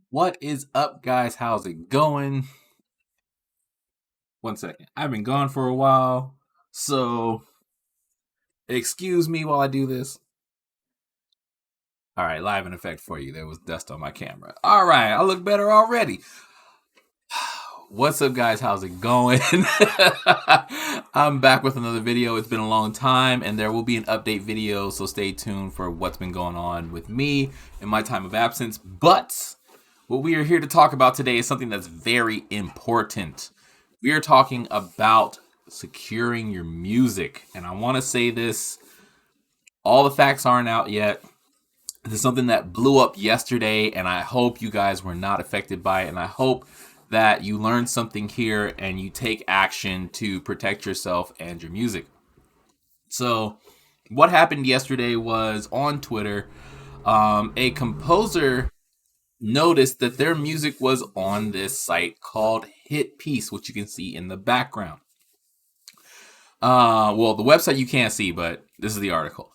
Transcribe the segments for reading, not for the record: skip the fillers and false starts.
What is up, guys? How's it going? One second. I've been gone for a while, so excuse me while I do this. All right, live in effect for you. There was dust on my camera. All right, I look better already. What's up, guys? How's it going? I'm back with another video. It's been a long time, and there will be an update video, so stay tuned for what's been going on with me in my time of absence. But what we are here to talk about today is something that's very important. We are talking about securing your music. And I want to say this, all the facts aren't out yet. This is something that blew up yesterday, and I hope you guys were not affected by it. And I hope that you learned something here and you take action to protect yourself and your music. So, what happened yesterday was on Twitter, a composer noticed that their music was on this site called Hit Piece, which you can see in the background. Well, the website you can't see, but this is the article.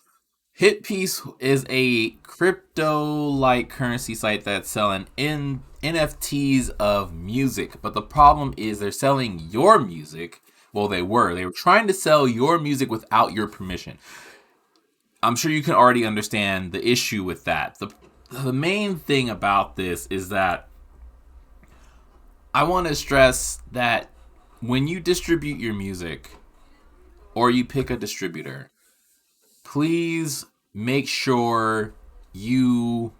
Hit Piece is a crypto-like currency site that's selling NFTs of music. But the problem is they're selling your music. Well, they were trying to sell your music without your permission. I'm sure you can already understand the issue with that. The main thing about this is that I want to stress that when you distribute your music or you pick a distributor, please make sure you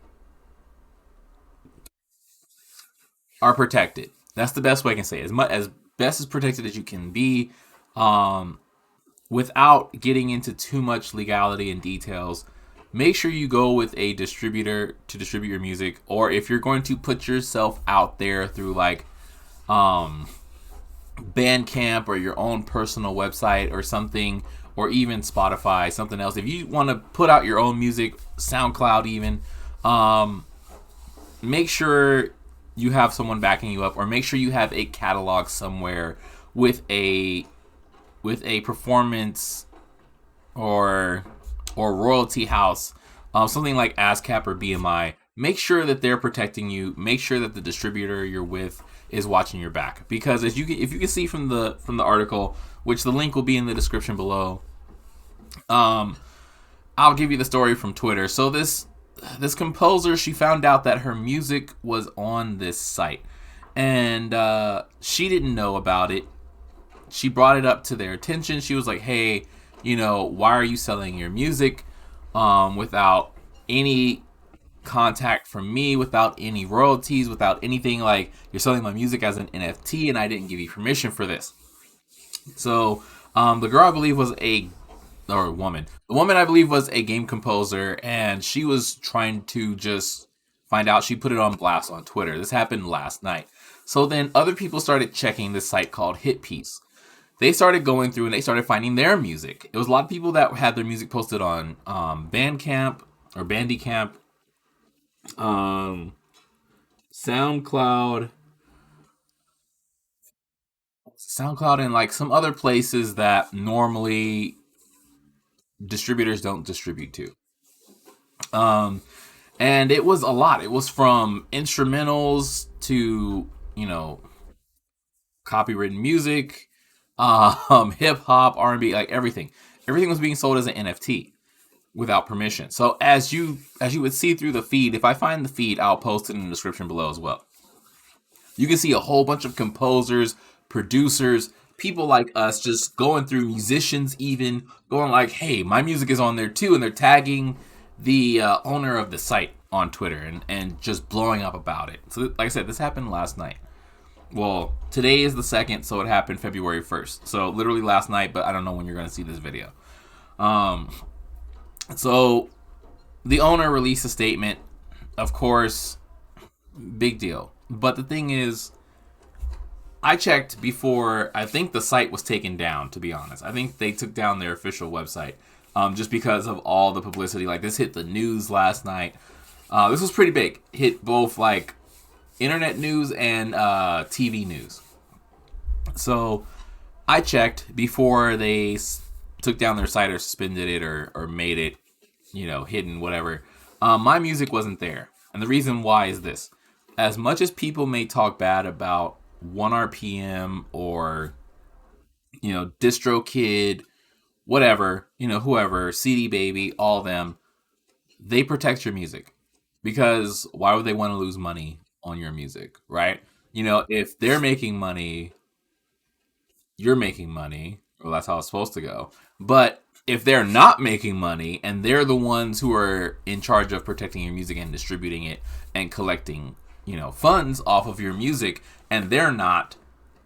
are protected. That's the best way I can say it. As best as protected as you can be, without getting into too much legality and details. Make sure you go with a distributor to distribute your music, or if you're going to put yourself out there through like Bandcamp or your own personal website or something, or even Spotify, something else. If you want to put out your own music, SoundCloud even, make sure you have someone backing you up, or make sure you have a catalog somewhere with a performance or royalty house, something like ASCAP or BMI. Make sure that they're protecting you. Make sure that the distributor you're with is watching your back, because if you can see from the article, which the link will be in the description below, I'll give you the story from Twitter. So this composer, she found out that her music was on this site, and she didn't know about it. She brought it up to their attention. She was like, hey, why are you selling your music without any contact from me, without any royalties, without anything? Like, you're selling my music as an NFT and I didn't give you permission for this. So the girl, I believe, woman. The woman, I believe, was a game composer, and she was trying to just find out. She put it on blast on Twitter. This happened last night. So then other people started checking this site called Hit Piece. They started going through and they started finding their music. It was a lot of people that had their music posted on Bandcamp or Bandicamp, SoundCloud, and like some other places that normally distributors don't distribute to. And it was a lot. It was from instrumentals to, copywritten music, hip hop, R&B, like everything. Everything was being sold as an NFT without permission. So as you would see through the feed, if I find the feed, I'll post it in the description below as well. You can see a whole bunch of composers, producers, people like us just going through, musicians even going like, hey, my music is on there too, and they're tagging the owner of the site on Twitter and just blowing up about it. So like I said, this happened last night. Well, today is the 2nd, so it happened February 1st. So literally last night, but I don't know when you're going to see this video. So the owner released a statement. Of course, big deal. But the thing is, I checked before, I think the site was taken down, to be honest. I think they took down their official website just because of all the publicity. Like, this hit the news last night. This was pretty big. Hit both, like, internet news and TV news. So I checked before they took down their site or suspended it or made it, hidden, whatever. My music wasn't there. And the reason why is this. as much as people may talk bad about 1 RPM or, DistroKid, whatever, whoever, CD Baby, all of them, they protect your music, because why would they want to lose money on your music, right? If they're making money, you're making money. Well, that's how it's supposed to go. But if they're not making money and they're the ones who are in charge of protecting your music and distributing it and collecting, funds off of your music, and they're not,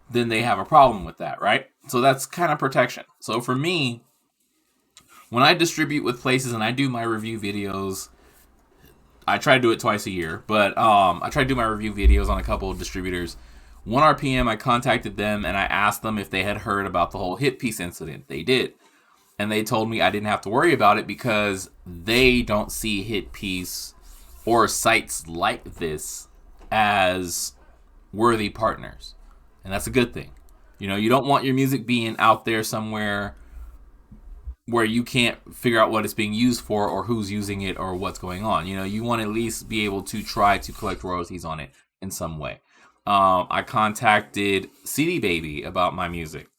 then they have a problem with that, right? So that's kind of protection. So for me, when I distribute with places and I do my review videos, I try to do it twice a year, but I try to do my review videos on a couple of distributors. 1 RPM, I contacted them and I asked them if they had heard about the whole hit piece incident. They did. And they told me I didn't have to worry about it because they don't see hit piece or sites like this as worthy partners. And that's a good thing. You don't want your music being out there somewhere where you can't figure out what it's being used for or who's using it or what's going on. You want to at least be able to try to collect royalties on it in some way. I contacted CD Baby about my music.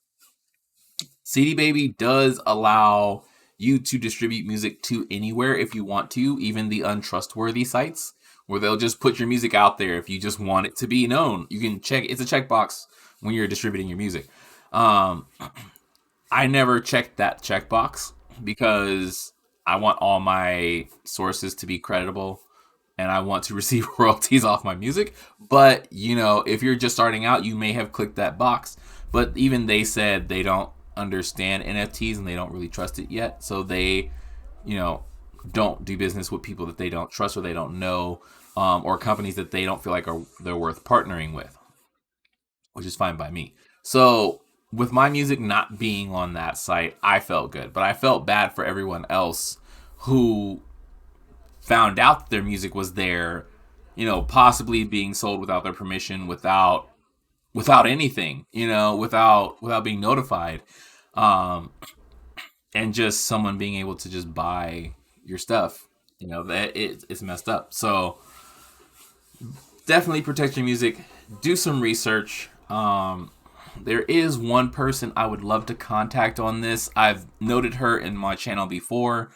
CD Baby does allow you to distribute music to anywhere if you want to, even the untrustworthy sites where they'll just put your music out there if you just want it to be known. You can check, it's a checkbox when you're distributing your music. I never checked that checkbox because I want all my sources to be credible and I want to receive royalties off my music. But, if you're just starting out, you may have clicked that box. But even they said they don't understand NFTs and they don't really trust it yet. So they, don't do business with people that they don't trust or they don't know, or companies that they don't feel like they're worth partnering with, which is fine by me. So with my music not being on that site, I felt good, but I felt bad for everyone else who found out that their music was there, possibly being sold without their permission, without anything, without being notified, and just someone being able to just buy your stuff. That it's messed up. So definitely protect your music. Do some research. There is one person I would love to contact on this. I've noted her in my channel before,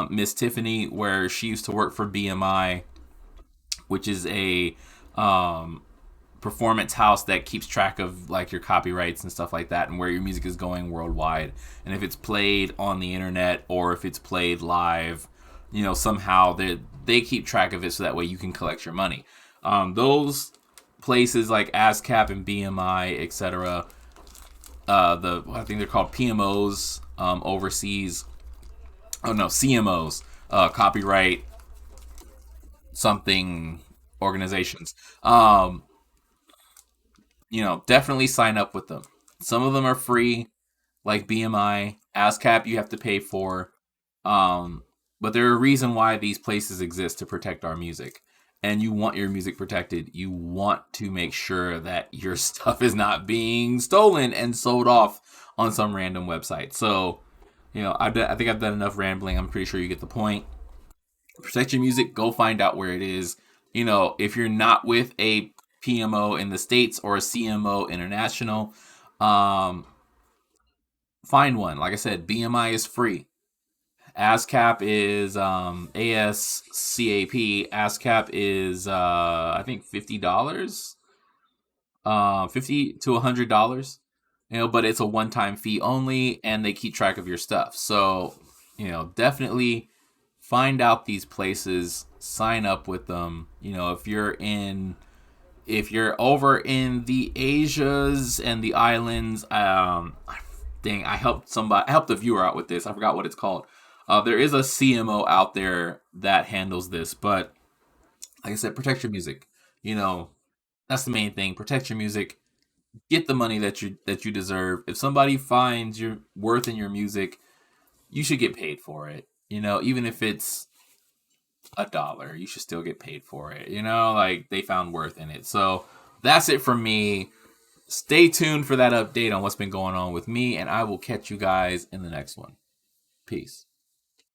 Miss Tiffany, where she used to work for BMI, which is a performance house that keeps track of like your copyrights and stuff like that and where your music is going worldwide. And if it's played on the internet or if it's played live, somehow they keep track of it so that way you can collect your money. Those places like ASCAP and BMI, etc. I think they're called PMOs overseas. Oh no, CMOs, copyright something organizations. Definitely sign up with them. Some of them are free, like BMI. ASCAP you have to pay for. But there are a reason why these places exist, to protect our music. And you want your music protected. You want to make sure that your stuff is not being stolen and sold off on some random website. So, I think I've done enough rambling. I'm pretty sure you get the point. Protect your music. Go find out where it is. If you're not with a PMO in the States or a CMO international, find one. Like I said, BMI is free. ASCAP is ASCAP. ASCAP is I think $50, $50 to $100. But it's a one-time fee only, and they keep track of your stuff. So, definitely find out these places, sign up with them. If you're over in the Asias and the islands, I helped a viewer out with this. I forgot what it's called. There is a CMO out there that handles this, but like I said, protect your music. That's the main thing. Protect your music. Get the money that you deserve. If somebody finds your worth in your music, you should get paid for it. Even if it's $1, you should still get paid for it. Like they found worth in it. So that's it from me. Stay tuned for that update on what's been going on with me, and I will catch you guys in the next one. Peace.